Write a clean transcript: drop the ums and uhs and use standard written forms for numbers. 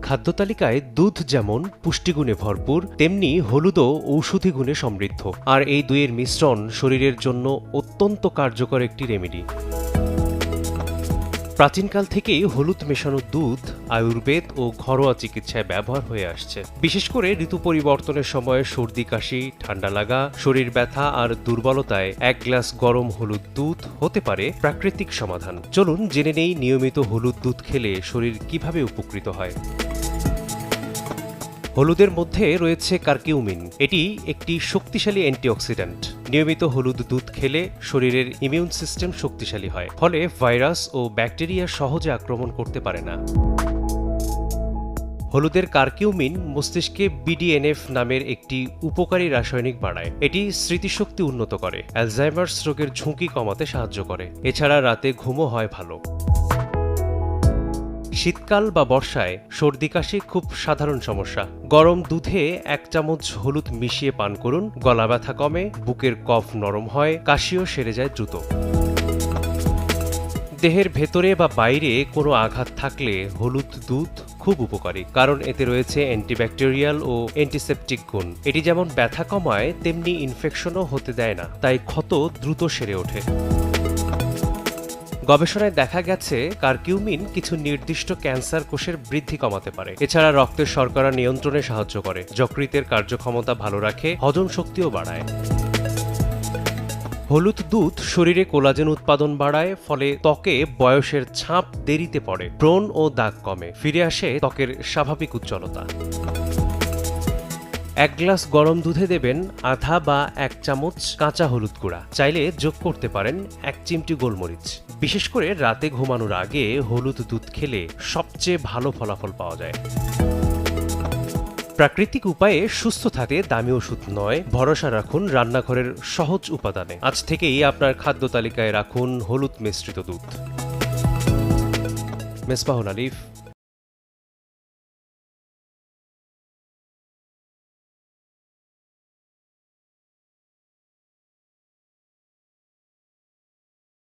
খাদ্য তালিকায় দুধ যেমন পুষ্টিগুণে ভরপুর, তেমনি হলুদও ঔষধি গুণে সমৃদ্ধ। আর এই দুইয়ের মিশ্রণ শরীরের জন্য অত্যন্ত কার্যকর একটি রেমেডি। প্রাচীনকাল থেকেই হলুদ মেশানো দুধ আয়ুর্বেদ ও ঘরোয়া চিকিৎসায় ব্যবহার হয়ে আসছে। বিশেষ করে ঋতু পরিবর্তনের সময় সর্দি কাশি, ঠান্ডা লাগা, শরীর ব্যথা আর দুর্বলতায় 1 গ্লাস গরম হলুদ দুধ হতে পারে প্রাকৃতিক সমাধান। চলুন জেনে নেই নিয়মিত হলুদ দুধ খেলে শরীর কিভাবে উপকৃত হয়। হলুদের মধ্যে রয়েছে কারকিউমিন। এটি একটি শক্তিশালী অ্যান্টিঅক্সিডেন্ট। নিয়মিত হলুদ দুধ খেলে শরীরের ইমিউন সিস্টেম শক্তিশালী হয়, ফলে ভাইরাস ও ব্যাকটেরিয়া সহজে আক্রমণ করতে পারে না। হলুদের কারকিউমিন মস্তিষ্কে BDNF নামের একটি উপকারী রাসায়নিক বাড়ায়। এটি স্মৃতিশক্তি উন্নত করে, অ্যালজাইমার্স রোগের ঝুঁকি কমাতে সাহায্য করে। এছাড়া রাতে ঘুমও হয় ভালো। শীতকাল বা বর্ষায় সর্দি কাশি খুব সাধারণ সমস্যা। গরম দুধে 1 চামচ হলুদ মিশিয়ে পান করুন। গলা ব্যথা কমে, বুকের কফ নরম হয়, কাশিও সেরে যায় দ্রুত। দেহের ভেতরে বা বাইরে কোনো আঘাত থাকলে হলুদ দুধ খুব উপকারী, কারণ এতে রয়েছে অ্যান্টিব্যাকটেরিয়াল ও অ্যান্টিসেপটিক গুণ। এটি যেমন ব্যথা কমায়, তেমনি ইনফেকশনও হতে দেয় না, তাই ক্ষত দ্রুত সেরে ওঠে। গবেষণায় দেখা গেছে কারকিউমিন কিছু নির্দিষ্ট ক্যান্সার কোষের বৃদ্ধি কমাতে পারে। এছাড়া রক্তের শর্করা নিয়ন্ত্রণে সাহায্য করে, যকৃতের কার্যক্ষমতা ভালো রাখে, হজম শক্তিও বাড়ায়। হলুদ দুধ শরীরে কোলাজেন উৎপাদন বাড়ায়, ফলে ত্বকে বয়সের ছাপ দেরিতে পড়ে, ব্রণ ও দাগ কমে, ফিরে আসে ত্বকের স্বাভাবিক উজ্জ্বলতা। 1 গ্লাস গরম দুধে দেবেন আধা বা 1 চামচ কাঁচা হলুদ গুঁড়া। চাইলে যোগ করতে পারেন 1 চিমটি গোলমরিচ। বিশেষ করে রাতে ঘুমানোর আগে হলুদ দুধ খেলে সবচেয়ে ভালো ফলাফল পাওয়া যায়। প্রাকৃতিক উপায়ে সুস্থ থাকতে দামি ওষুধ নয়, ভরসা রাখুন রান্নাঘরের সহজ উপাদানে। আজ থেকেই আপনার খাদ্য তালিকায় রাখুন হলুদ মিশ্রিত দুধ। মেসবাহুল আলিফ,